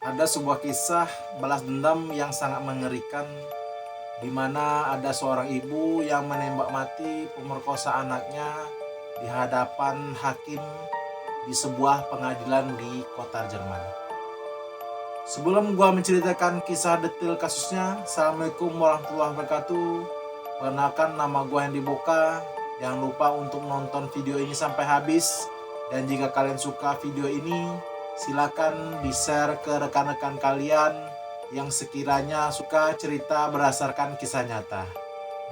Ada sebuah kisah balas dendam yang sangat mengerikan, di mana ada seorang ibu yang menembak mati pemerkosa anaknya di hadapan hakim di sebuah pengadilan di kota Jerman. Sebelum gua menceritakan kisah detail kasusnya, Assalamualaikum warahmatullahi wabarakatuh. Perkenalkan, nama gua Hendy Boka. Jangan lupa untuk menonton video ini sampai habis. Dan jika kalian suka video ini, silakan di-share ke rekan-rekan kalian yang sekiranya suka cerita berdasarkan kisah nyata.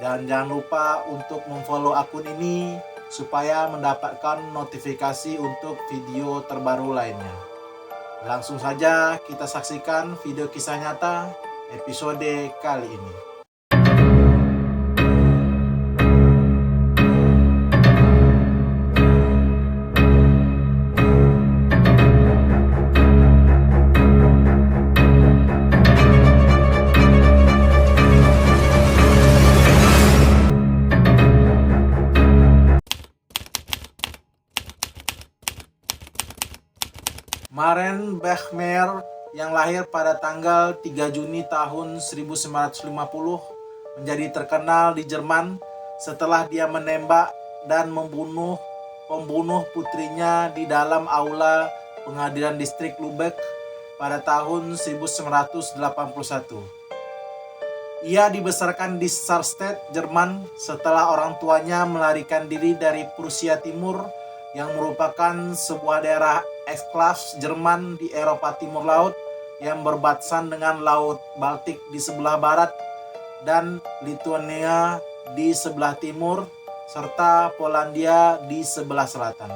Dan jangan lupa untuk memfollow akun ini supaya mendapatkan notifikasi untuk video terbaru lainnya. Langsung saja kita saksikan video kisah nyata episode kali ini. Maren Bechmer yang lahir pada tanggal 3 Juni tahun 1950 menjadi terkenal di Jerman setelah dia menembak dan membunuh pembunuh putrinya di dalam aula pengadilan distrik Lübeck pada tahun 1981. Ia dibesarkan di Sarstedt, Jerman setelah orang tuanya melarikan diri dari Prusia Timur yang merupakan sebuah daerah eksklaf Jerman di Eropa Timur Laut yang berbatasan dengan Laut Baltik di sebelah barat dan Lithuania di sebelah timur serta Polandia di sebelah selatan.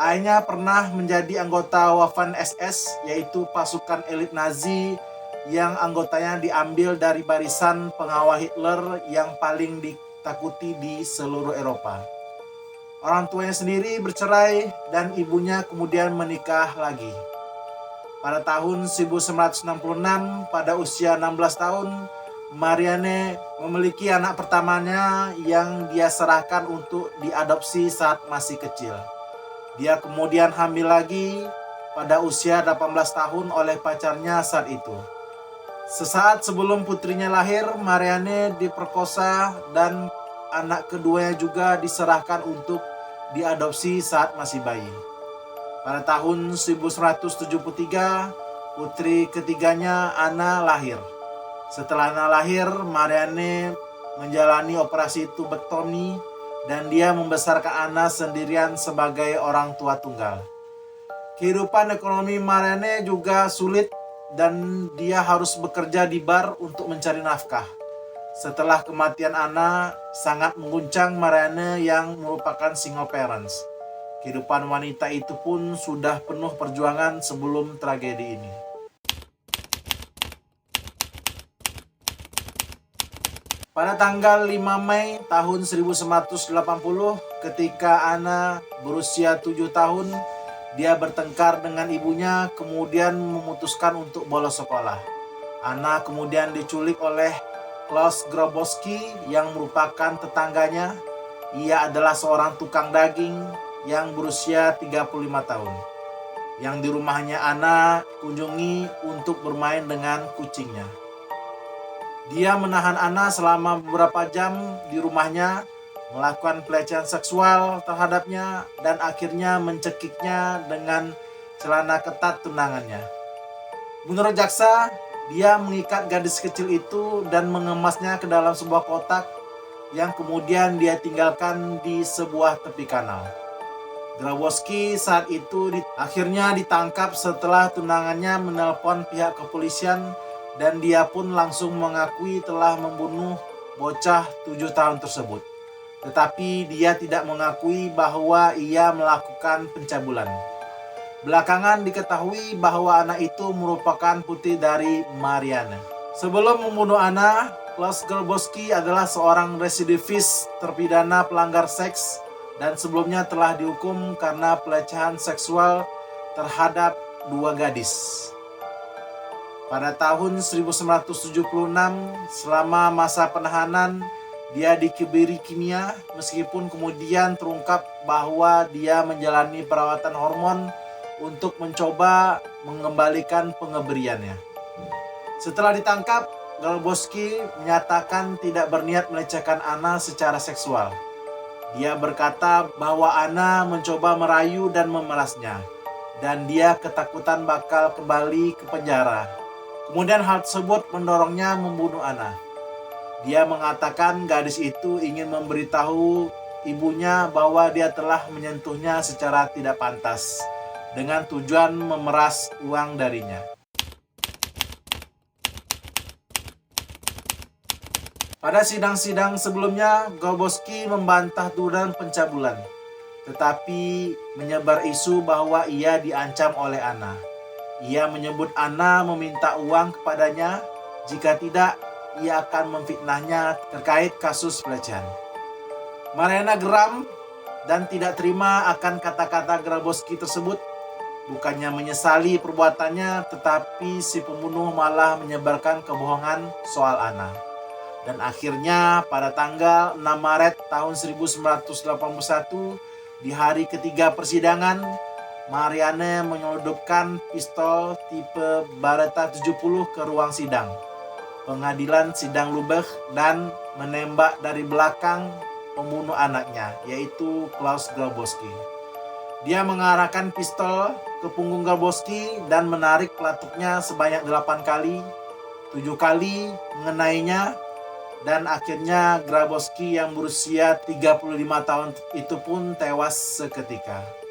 Ayahnya pernah menjadi anggota Waffen SS, yaitu pasukan elit Nazi yang anggotanya diambil dari barisan pengawal Hitler yang paling ditakuti di seluruh Eropa. Orang tuanya sendiri bercerai dan ibunya kemudian menikah lagi. Pada tahun 1966, pada usia 16 tahun, Marianne memiliki anak pertamanya yang dia serahkan untuk diadopsi saat masih kecil. Dia kemudian hamil lagi pada usia 18 tahun oleh pacarnya saat itu. Sesaat sebelum putrinya lahir, Marianne diperkosa dan anak keduanya juga diserahkan untuk diadopsi saat masih bayi. Pada tahun 1973, putri ketiganya Anna lahir. Setelah Anna lahir, Marianne menjalani operasi tubektomi dan dia membesarkan Anna sendirian sebagai orang tua tunggal. Kehidupan ekonomi Marianne juga sulit dan dia harus bekerja di bar untuk mencari nafkah. Setelah kematian Anna, sangat mengguncang Marianne yang merupakan single parents. Kehidupan wanita itu pun sudah penuh perjuangan sebelum tragedi ini. Pada tanggal 5 Mei tahun 1980, ketika Anna berusia 7 tahun, dia bertengkar dengan ibunya kemudian memutuskan untuk bolos sekolah. Anna kemudian diculik oleh Klaus Grabowski yang merupakan tetangganya. Ia adalah seorang tukang daging yang berusia 35 tahun. Yang di rumahnya Anna kunjungi untuk bermain dengan kucingnya. Dia menahan Anna selama beberapa jam di rumahnya, melakukan pelecehan seksual terhadapnya dan akhirnya mencekiknya dengan celana ketat tunangannya. Menurut jaksa, dia mengikat gadis kecil itu dan mengemasnya ke dalam sebuah kotak yang kemudian dia tinggalkan di sebuah tepi kanal. Grabowski saat itu akhirnya ditangkap setelah tunangannya menelpon pihak kepolisian dan dia pun langsung mengakui telah membunuh bocah 7 tahun tersebut. Tetapi dia tidak mengakui bahwa ia melakukan pencabulan. Belakangan diketahui bahwa anak itu merupakan putri dari Marianne. Sebelum membunuh Anna, Klaus Grabowski adalah seorang residivis terpidana pelanggar seks dan sebelumnya telah dihukum karena pelecehan seksual terhadap 2 gadis. Pada tahun 1976, selama masa penahanan, dia dikebiri kimia meskipun kemudian terungkap bahwa dia menjalani perawatan hormon untuk mencoba mengembalikan pengeberiannya. Setelah ditangkap, Grabowski menyatakan tidak berniat melecehkan Anna secara seksual. Dia berkata bahwa Anna mencoba merayu dan memerasnya, dan dia ketakutan bakal kembali ke penjara. Kemudian hal tersebut mendorongnya membunuh Anna. Dia mengatakan gadis itu ingin memberitahu ibunya bahwa dia telah menyentuhnya secara tidak pantas, dengan tujuan memeras uang darinya. Pada sidang-sidang sebelumnya, Grabowski membantah tuduhan pencabulan, tetapi menyebar isu bahwa ia diancam oleh Anna. Ia menyebut Anna meminta uang kepadanya, jika tidak, ia akan memfitnahnya terkait kasus pelecehan. Mariana geram dan tidak terima akan kata-kata Grabowski tersebut. Bukannya menyesali perbuatannya, tetapi si pembunuh malah menyebarkan kebohongan soal Anna. Dan akhirnya pada tanggal 6 Maret tahun 1981, di hari ketiga persidangan, Mariana menyelundupkan pistol tipe Beretta 70 ke ruang sidang pengadilan sidang Lubech dan menembak dari belakang pembunuh anaknya, yaitu Klaus Grabowski. Dia mengarahkan pistol ke punggung Grabowski dan menarik pelatuknya sebanyak 8 kali, 7 kali mengenainya, dan akhirnya Grabowski yang berusia 35 tahun itu pun tewas seketika.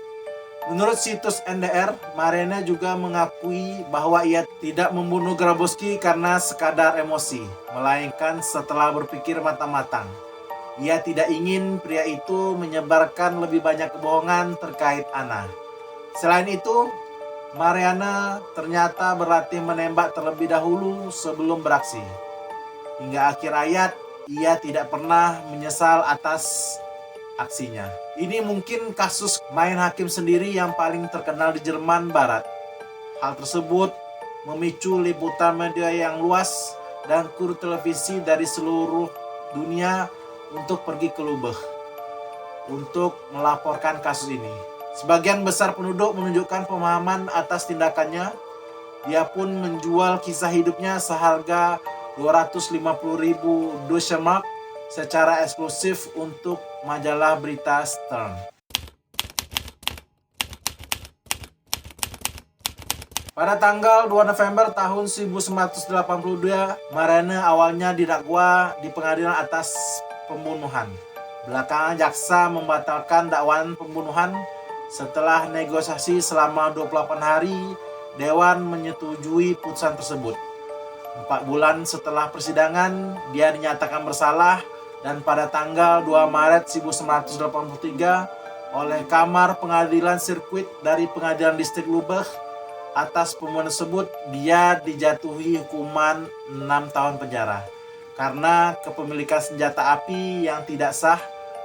Menurut situs NDR, Mariana juga mengakui bahwa ia tidak membunuh Grabowski karena sekadar emosi, melainkan setelah berpikir matang-matang. Ia tidak ingin pria itu menyebarkan lebih banyak kebohongan terkait Anna. Selain itu, Mariana ternyata berlatih menembak terlebih dahulu sebelum beraksi. Hingga akhir hayat, ia tidak pernah menyesal atas aksinya. Ini mungkin kasus main hakim sendiri yang paling terkenal di Jerman Barat. Hal tersebut memicu liputan media yang luas dan kru televisi dari seluruh dunia untuk pergi ke Lubech untuk melaporkan kasus ini. Sebagian besar penduduk menunjukkan pemahaman atas tindakannya. Dia pun menjual kisah hidupnya seharga 250.000 Deutsche Mark secara eksklusif untuk majalah berita Stern. Pada tanggal 2 November tahun 1982, Mariana awalnya didakwa di pengadilan atas pembunuhan. Belakangan jaksa membatalkan dakwaan pembunuhan. Setelah negosiasi selama 28 hari, Dewan menyetujui putusan tersebut. 4 bulan setelah persidangan, dia dinyatakan bersalah dan pada tanggal 2 Maret 1983 oleh Kamar Pengadilan Sirkuit dari Pengadilan Distrik Lubech atas pembunuhan tersebut, dia dijatuhi hukuman 6 tahun penjara karena kepemilikan senjata api yang tidak sah,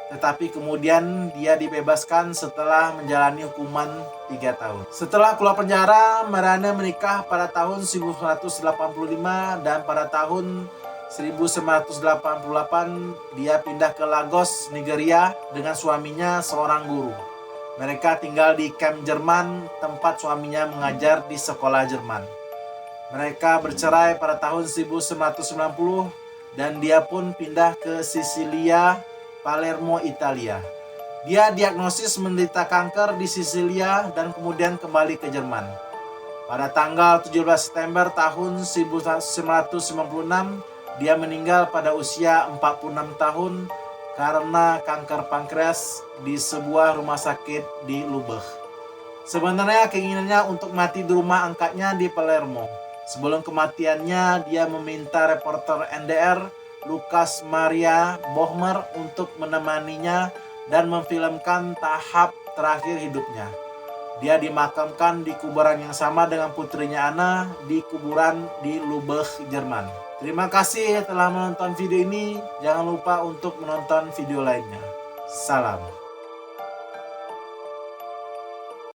tetapi kemudian dia dibebaskan setelah menjalani hukuman 3 tahun. Setelah keluar penjara, Mariana menikah pada tahun 1985 dan pada tahun 1988 dia pindah ke Lagos, Nigeria dengan suaminya seorang guru. Mereka tinggal di kamp Jerman tempat suaminya mengajar di sekolah Jerman. Mereka bercerai pada tahun 1990 dan dia pun pindah ke Sisilia, Palermo, Italia. Dia diagnosis menderita kanker di Sisilia dan kemudian kembali ke Jerman. Pada tanggal 17 September tahun 1996, dia meninggal pada usia 46 tahun karena kanker pankreas di sebuah rumah sakit di Lubech. Sebenarnya keinginannya untuk mati di rumah angkatnya di Palermo. Sebelum kematiannya, dia meminta reporter NDR Lukas Maria Bohmer untuk menemaninya dan memfilmkan tahap terakhir hidupnya. Dia dimakamkan di kuburan yang sama dengan putrinya Anna di kuburan di Lubech, Jerman. Terima kasih telah menonton video ini. Jangan lupa untuk menonton video lainnya. Salam.